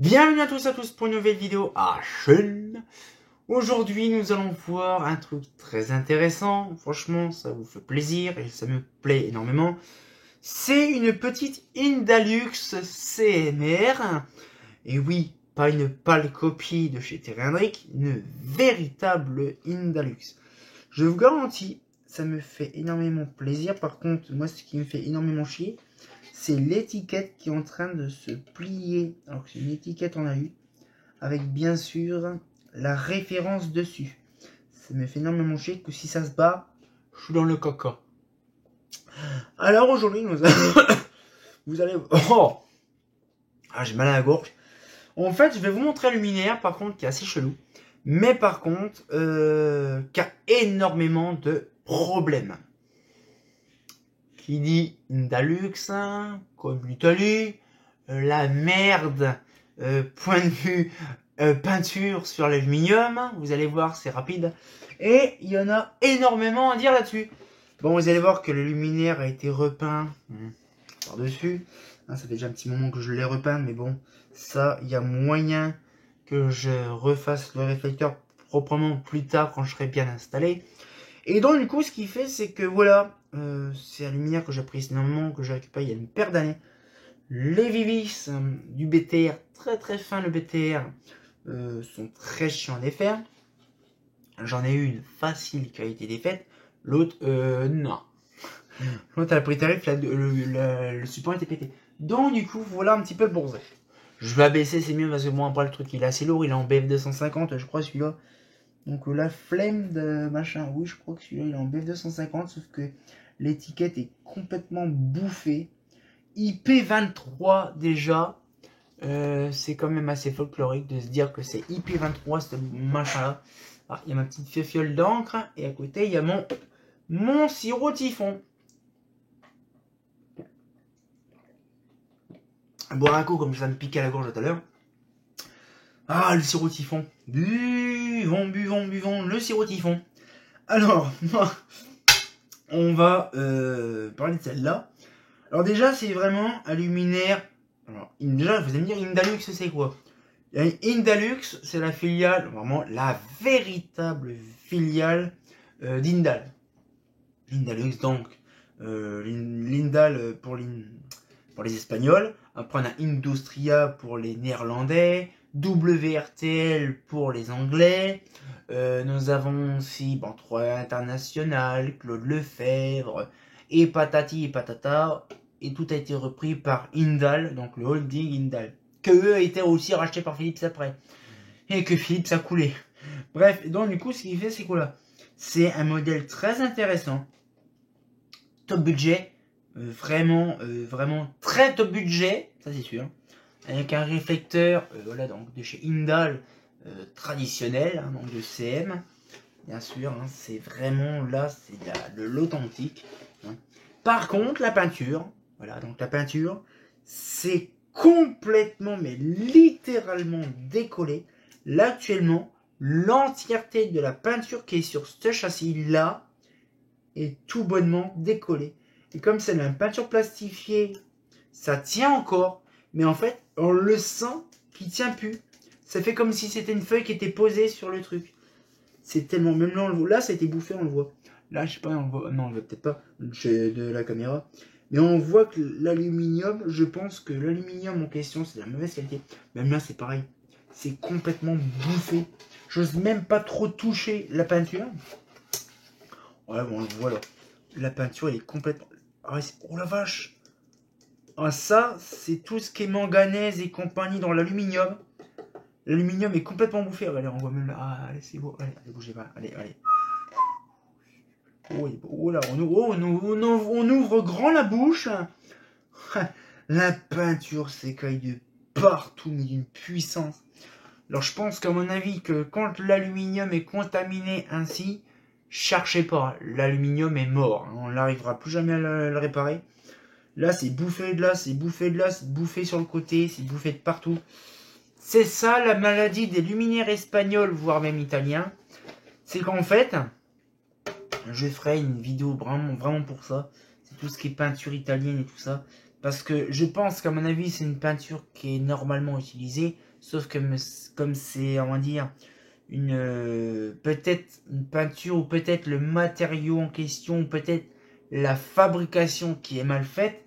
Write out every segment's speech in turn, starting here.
Bienvenue à tous pour une nouvelle vidéo à chaîne. Aujourd'hui nous allons voir un truc très intéressant. Franchement ça vous fait plaisir et ça me plaît énormément. C'est une petite Indalux CMR. Et oui, pas une pâle copie de chez Terrendrick, une véritable Indalux. Je vous garantis, ça me fait énormément plaisir. Par contre, moi ce qui me fait énormément chier, c'est l'étiquette qui est en train de se plier. Alors que c'est une étiquette en AU, avec bien sûr la référence dessus. Ça me fait énormément chier que si ça se bat, je suis dans le caca. Alors aujourd'hui, nous allons... vous allez... Oh ah, j'ai mal à la gorge. En fait, je vais vous montrer un luminaire, par contre, qui est assez chelou. Mais par contre, qui a énormément de problèmes. Qui dit Indalux, comme l'Italie, la merde, point de vue peinture sur l'aluminium, vous allez voir c'est rapide, et il y en a énormément à dire là-dessus. Bon, vous allez voir que le luminaire a été repeint par-dessus, ça fait déjà un petit moment que je l'ai repeint, mais bon, ça, il y a moyen que je refasse le réflecteur proprement plus tard quand je serai bien installé. Et donc du coup ce qu'il fait c'est que voilà, c'est un luminaire que j'apprécie énormément, que j'ai récupéré il y a une paire d'années. Les Vivis du BTR, très fin le BTR, sont très chiants à défaire. J'en ai eu une facile qui a été défaite, l'autre non. L'autre à la prix tarif, le support était pété. Donc du coup voilà un petit peu le bordel. Je vais abaisser, c'est mieux parce que moi après le truc il est assez lourd, il est en BF 250 je crois celui-là. Donc la flemme de machin, oui je crois que celui-là il est en BF 250, sauf que l'étiquette est complètement bouffée. IP23 déjà, c'est quand même assez folklorique de se dire que c'est IP23 ce machin là. Il y a ma petite fiole d'encre et à côté il y a mon sirop typhon. Boire un coup comme ça me piquait à la gorge tout à l'heure. Ah, le sirop typhon. Buvons, le sirop typhon. Alors, on va parler de celle-là. Alors déjà, c'est vraiment un luminaire. Alors, déjà, vous allez me dire, Indalux, c'est quoi? Indalux, c'est la filiale, vraiment la véritable filiale d'Indal. Indalux, donc, l'Indal pour les Espagnols. Après, on a Industria pour les Néerlandais. WRTL pour les Anglais. Nous avons aussi 3 internationales, Claude Lefebvre, et patati et patata. Et tout a été repris par Indal, donc le holding Indal. Que eux étaient aussi rachetés par Philips après. Et que Philips a coulé. Bref, donc du coup, ce qu'il fait, c'est quoi là? C'est un modèle très intéressant. Top budget. Vraiment très top budget, ça c'est sûr. Avec un réflecteur voilà, donc de chez Indal traditionnel, donc de CM, bien sûr, c'est vraiment là, c'est de l'authentique. Par contre, la peinture, voilà, donc la peinture, c'est complètement, mais littéralement décollé. Là, actuellement, l'entièreté de la peinture qui est sur ce châssis-là est tout bonnement décollée. Et comme c'est une peinture plastifiée, ça tient encore, mais en fait, on le sent qu'il tient plus. Ça fait comme si c'était une feuille qui était posée sur le truc. C'est tellement... Même là, on le voit. Là, ça a été bouffé, on le voit. Là, je sais pas, on le voit... Non, on le voit peut-être pas de la caméra. Mais on voit que l'aluminium, je pense que l'aluminium en question, c'est de la mauvaise qualité. Même là, c'est pareil. C'est complètement bouffé. J'ose même pas trop toucher la peinture. Ouais, bon, on le voit là. La peinture, elle est complètement... Oh la vache! Ah, ça, c'est tout ce qui est manganèse et compagnie dans l'aluminium. L'aluminium est complètement bouffé. Allez, on voit même là. Ah, allez, c'est beau. Allez, bougez pas. Allez. Oh là, on ouvre grand la bouche. La peinture s'écaille de partout, mais d'une puissance. Alors, je pense qu'à mon avis, que quand l'aluminium est contaminé ainsi, cherchez pas. L'aluminium est mort. On n'arrivera plus jamais à le réparer. Là, c'est bouffé de là, c'est bouffé de là, c'est bouffé sur le côté, c'est bouffé de partout. C'est ça la maladie des luminaires espagnols, voire même italiens. C'est qu'en fait, je ferai une vidéo vraiment pour ça. C'est tout ce qui est peinture italienne et tout ça. Parce que je pense qu'à mon avis, c'est une peinture qui est normalement utilisée. Sauf que comme c'est, on va dire, peut-être une peinture ou peut-être le matériau en question, ou peut-être la fabrication qui est mal faite,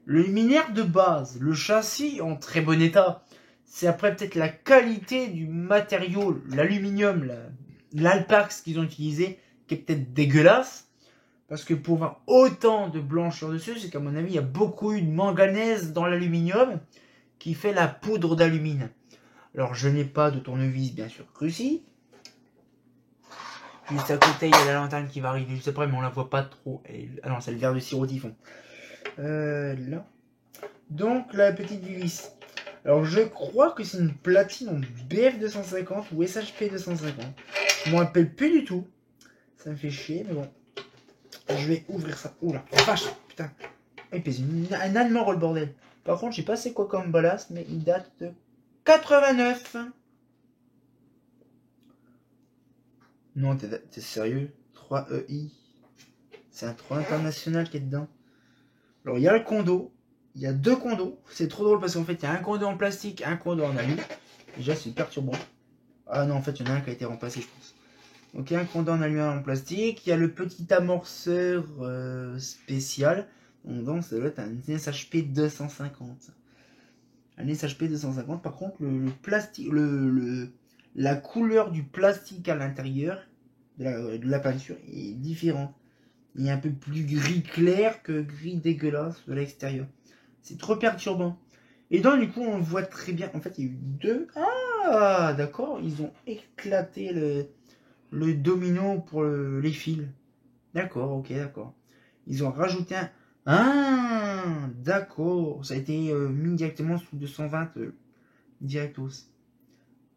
le luminaire de base, le châssis en très bon état, c'est après peut-être la qualité du matériau, l'aluminium, l'alpax qu'ils ont utilisé, qui est peut-être dégueulasse. Parce que pour avoir autant de blancheur dessus, c'est qu'à mon avis, il y a beaucoup eu de manganèse dans l'aluminium qui fait la poudre d'alumine. Alors, je n'ai pas de tournevis, bien sûr, cruci. Juste à côté, il y a la lanterne qui va arriver juste après, mais on la voit pas trop. Ah non, c'est le verre de sirop typhon. Là. Donc, la petite vis. Alors, je crois que c'est une platine en BF250 ou SHP250. Je m'en rappelle plus du tout. Ça me fait chier, mais bon. Je vais ouvrir ça. Oula, vache, putain. Il pèse un allemand, le bordel. Par contre, je sais pas c'est quoi comme ballast, mais il date de 89. Non, t'es sérieux? 3EI. C'est un 3 international qui est dedans. Alors, il y a le condo. Il y a 2 condos. C'est trop drôle parce qu'en fait, il y a un condo en plastique, un condo en alu. Déjà, c'est perturbant. Ah non, en fait, il y en a un qui a été remplacé, je pense. Donc, il y a un condo en alu, un en plastique. Il y a le petit amorceur spécial. Donc, ça doit être un SHP 250. Un SHP 250. Par contre, le plastique, la couleur du plastique à l'intérieur de la peinture est différente. Il est un peu plus gris clair que gris dégueulasse de l'extérieur. C'est trop perturbant. Et donc, du coup, on voit très bien. En fait, il y a eu 2. Ah, d'accord. Ils ont éclaté le domino pour les fils. D'accord, ok, d'accord. Ils ont rajouté un. Ah, d'accord. Ça a été mis directement sous 220 directos.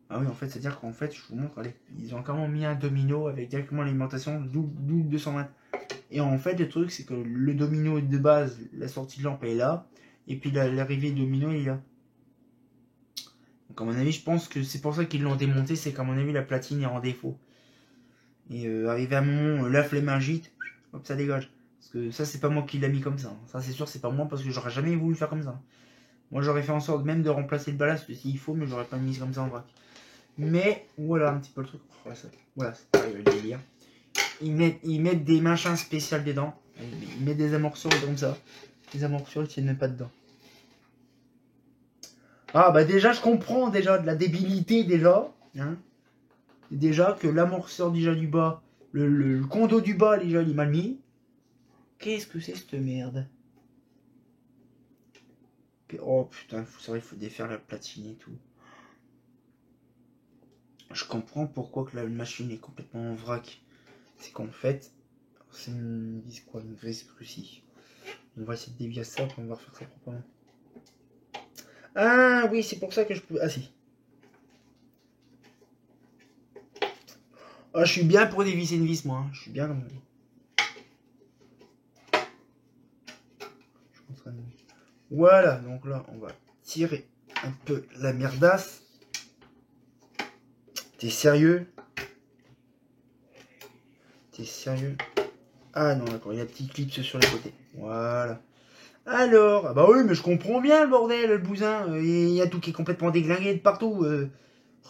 Ah oui, en fait, c'est-à-dire qu'en fait, je vous montre, allez, ils ont carrément mis un domino avec directement l'alimentation double 220. Et en fait, le truc, c'est que le domino de base, la sortie de lampe est là, et puis l'arrivée domino est là. Donc, à mon avis, je pense que c'est pour ça qu'ils l'ont démonté, c'est qu'à mon avis, la platine est en défaut. Et arrivé à un moment, la flemme agite, hop, ça dégage. Parce que ça, c'est pas moi qui l'a mis comme ça. Ça, c'est sûr, c'est pas moi, parce que j'aurais jamais voulu faire comme ça. Moi, j'aurais fait en sorte même de remplacer le ballast s'il faut, mais j'aurais pas mis comme ça en vrac. Mais voilà un petit peu le truc. Voilà, c'est pareil le délire. Ils mettent des machins spéciaux dedans. Ils mettent des amortisseurs comme ça. Les amortisseurs ils tiennent même pas dedans. Ah bah déjà je comprends déjà de la débilité déjà. Hein. Déjà que l'amortisseur déjà du bas, le condo du bas déjà il est mal mis. Qu'est-ce que c'est cette merde? Oh putain, c'est vrai, il faut défaire la platine et tout. Je comprends pourquoi que la machine est complètement en vrac. C'est qu'en fait, c'est une vis quoi, une vis crucie. On va essayer de dévier ça pour pouvoir faire ça proprement. Ah oui, c'est pour ça que je peux. Ah si. Ah, je suis bien pour dévisser une vis, moi. Hein. Je suis bien comme ça. Voilà, donc là, on va tirer un peu la merdasse. T'es sérieux? T'es sérieux? Ah non, d'accord, il y a un petit clip sur les côtés. Voilà. Alors, ah bah oui, mais je comprends bien le bordel, le bousin. Il y a tout qui est complètement déglingué de partout.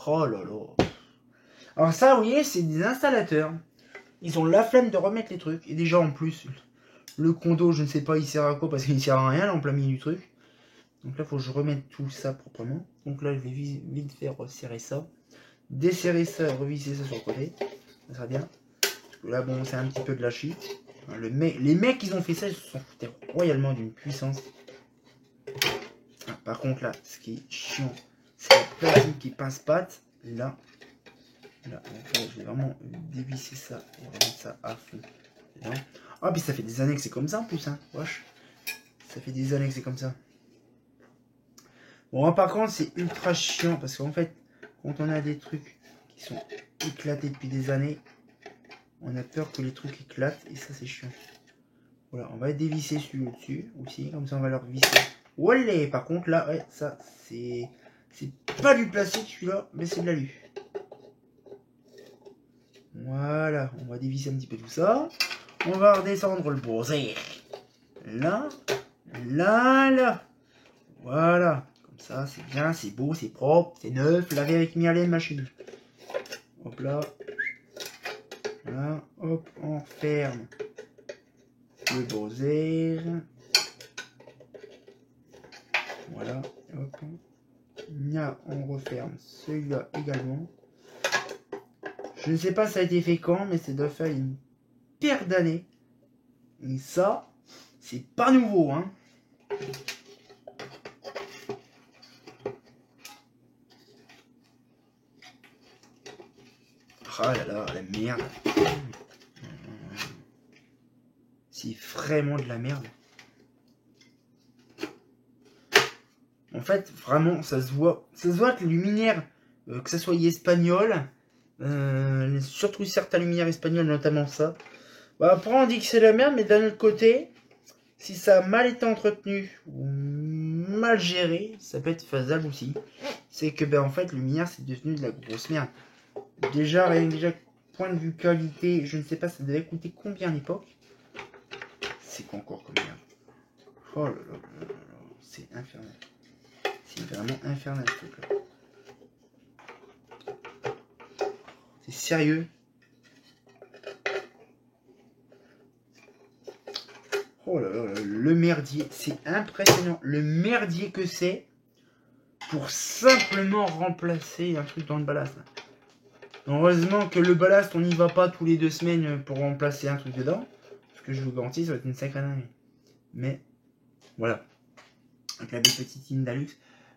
Oh là là. Alors ça, vous voyez, c'est des installateurs. Ils ont la flemme de remettre les trucs. Et déjà, en plus, le condo, je ne sais pas, il sert à quoi, parce qu'il ne sert à rien, là, en plein milieu du truc. Donc là, il faut que je remette tout ça proprement. Donc là, je vais vite faire serrer ça. Desserrer ça, revisser ça sur le côté. Ça sera bien. Parce que là, bon, c'est un petit peu de la shit. Les mecs qui ont fait ça, ils se sont foutus royalement d'une puissance. Ah, par contre, là, ce qui est chiant, c'est la platine qui pince patte. Là, donc là, je vais vraiment dévisser ça et remettre ça à fond. Là. Ah, puis ça fait des années que c'est comme ça en plus, hein. Wesh. Ça fait des années que c'est comme ça. Bon, par contre, c'est ultra chiant parce qu'en fait, quand on a des trucs qui sont éclatés depuis des années, on a peur que les trucs éclatent et ça, c'est chiant. Voilà, on va dévisser celui au-dessus aussi, comme ça, on va leur visser. Olé, par contre, là, ouais, ça, c'est pas du plastique celui-là, mais c'est de l'alu. Voilà, on va dévisser un petit peu tout ça. On va redescendre le bronzer. Là, là, là. Voilà. Comme ça, c'est bien, c'est beau, c'est propre, c'est neuf, lavé avec Myrlène machine. Hop là. Voilà, hop, on ferme le Bowser. Voilà, hop. Là, on referme celui-là également. Je ne sais pas ça a été fait quand, mais ça doit faire une paire d'années. Et ça, c'est pas nouveau, hein. Ah là là, la merde. C'est vraiment de la merde. En fait, vraiment, ça se voit que les luminaires, que ça soit espagnol, surtout certains luminaires espagnols, notamment ça. Bah, après, on dit que c'est la merde, mais d'un autre côté, si ça a mal été entretenu ou mal géré, ça peut être faisable aussi. C'est que, ben, en fait, le luminaire, c'est devenu de la grosse merde. Déjà, point de vue qualité, je ne sais pas, ça devait coûter combien à l'époque. C'est quoi encore comme merde? Oh là là là là, c'est infernal. C'est vraiment infernal ce truc là. C'est sérieux. Oh là là, le merdier, c'est impressionnant. Le merdier que c'est pour simplement remplacer un truc dans le ballast. Heureusement que le ballast, on n'y va pas tous les 2 semaines pour remplacer un truc dedans. Parce que je vous garantis, ça va être une sacrée dingue. Mais voilà. Avec la belle petite Indalux.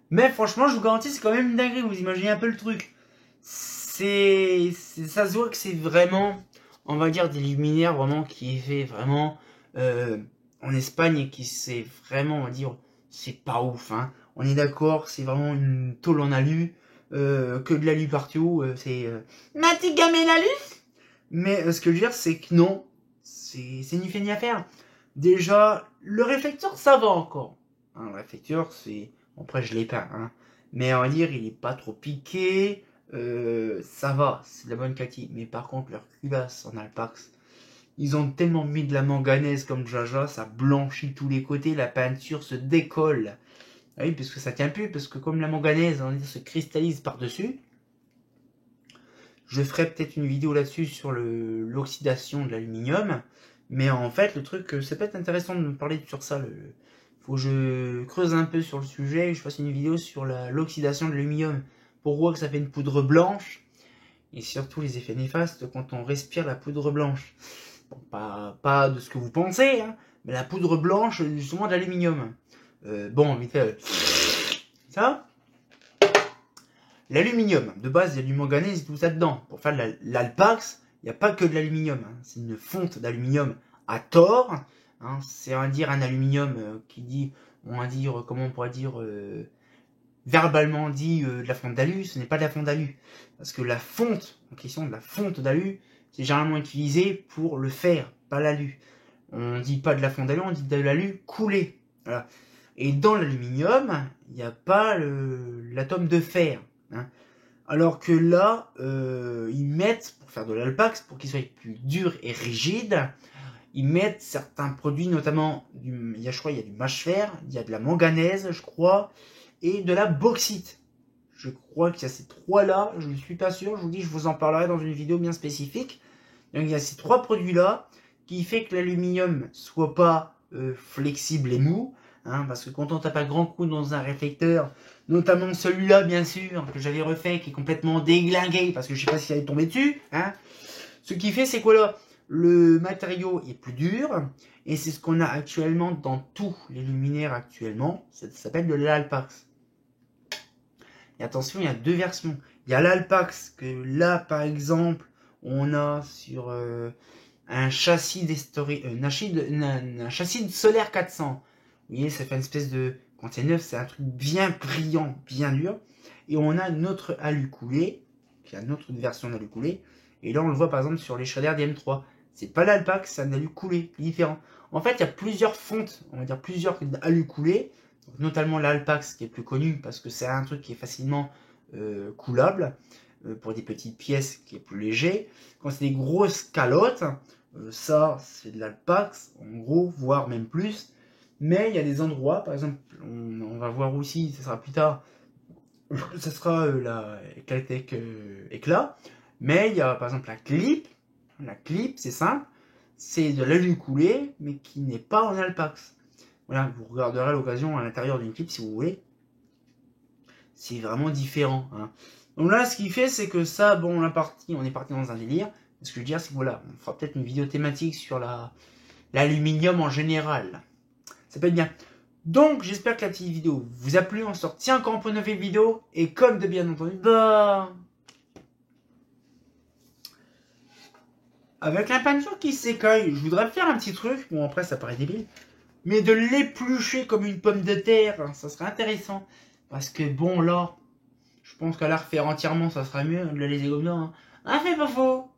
Mais franchement, je vous garantis, c'est quand même une dinguerie. Vous imaginez un peu le truc. Ça se voit que c'est vraiment, on va dire, des luminaires vraiment qui est fait vraiment en Espagne et qui c'est vraiment, on va dire, c'est pas ouf. Hein. On est d'accord, c'est vraiment une tôle en alu, que de l'alu partout. C'est Matigamé l'alu. Mais ce que je veux dire, c'est que non, c'est ni fait ni à faire. Déjà, le réflecteur, ça va encore. Hein, le réflecteur, c'est... Après, je l'ai peint. Hein. Mais on va dire, il est pas trop piqué. Ça va, c'est de la bonne qualité. Mais par contre, leur culasse en Alpax, ils ont tellement mis de la manganèse comme Jaja, ça blanchit tous les côtés, la peinture se décolle. Ah oui, parce que ça tient plus, parce que comme la manganèse, on va dire, se cristallise par-dessus. Je ferai peut-être une vidéo là-dessus sur l'oxydation de l'aluminium. Mais en fait, le truc, c'est peut-être intéressant de me parler sur ça. Faut que je creuse un peu sur le sujet et je fasse une vidéo sur l'oxydation de l'aluminium. Pourquoi que ça fait une poudre blanche et surtout les effets néfastes quand on respire la poudre blanche. Bon, pas de ce que vous pensez, hein, mais la poudre blanche, justement, de l'aluminium. Bon, vite fait. Ça. L'aluminium, de base, il y a du manganèse et tout ça dedans. Pour faire de l'Alpax, il n'y a pas que de l'aluminium. Hein. C'est une fonte d'aluminium à tort. Hein. C'est, on va dire, un aluminium qui dit, on va dire, comment on pourrait dire, verbalement dit de la fonte d'alu. Ce n'est pas de la fonte d'alu. Parce que la fonte, en question de la fonte d'alu, c'est généralement utilisé pour le fer, pas l'alu. On dit pas de la fonte d'alu, on dit de l'alu coulé. Voilà. Et dans l'aluminium, il n'y a pas l'atome de fer. Hein. Alors que là, ils mettent, pour faire de l'Alpax, pour qu'il soit plus dur et rigide, ils mettent certains produits, notamment, je crois, il y a du mâche-fer, il y a de la manganèse, je crois, et de la bauxite. Je crois qu'il y a ces trois-là, je ne suis pas sûr, je vous dis, je vous en parlerai dans une vidéo bien spécifique. Donc il y a ces 3 produits-là, qui fait que l'aluminium soit pas flexible et mou, hein, parce que quand on tape un grand coup dans un réflecteur, notamment celui-là bien sûr, que j'avais refait, qui est complètement déglingué, parce que je sais pas s'il allait tomber dessus, hein, ce qui fait c'est quoi là? Le matériau est plus dur, et c'est ce qu'on a actuellement dans tous les luminaires actuellement, ça s'appelle de l'Alpax. Et attention, il y a 2 versions. Il y a l'Alpax, que là par exemple, on a sur un châssis un châssis de Solaire 400. Vous voyez, ça fait une espèce de... Quand c'est neuf, c'est un truc bien brillant, bien dur. Et on a notre alu coulé, qui a notre version d'alu coulé. Et là, on le voit par exemple sur les chaudières DM3. C'est pas l'Alpax, c'est un alu coulé, différent. En fait, il y a plusieurs fontes, on va dire plusieurs alu coulés. Notamment l'Alpax qui est plus connu parce que c'est un truc qui est facilement coulable pour des petites pièces qui est plus léger. Quand c'est des grosses calottes, ça c'est de l'Alpax en gros, voire même plus. Mais il y a des endroits, par exemple, on va voir aussi, ça sera plus tard, ça sera la Eclatec éclat. Mais il y a par exemple la clip. La clip, c'est simple, c'est de l'alu coulé, mais qui n'est pas en alpax. Voilà, vous regarderez à l'occasion à l'intérieur d'une clip si vous voulez. C'est vraiment différent. Hein. Donc là, ce qu'il fait, c'est que ça, bon, on est parti dans un délire. Ce que je veux dire, c'est que voilà, on fera peut-être une vidéo thématique sur l'aluminium en général. Ça peut être bien. Donc, j'espère que la petite vidéo vous a plu. On se retient encore pour une nouvelle vidéo. Et comme de bien entendu, avec la peinture qui s'écaille, je voudrais faire un petit truc. Bon, après, ça paraît débile. Mais de l'éplucher comme une pomme de terre, hein, ça serait intéressant. Parce que bon, là, je pense qu'à la refaire entièrement, ça serait mieux de la laisser comme ça. Hein. Ah, c'est pas faux.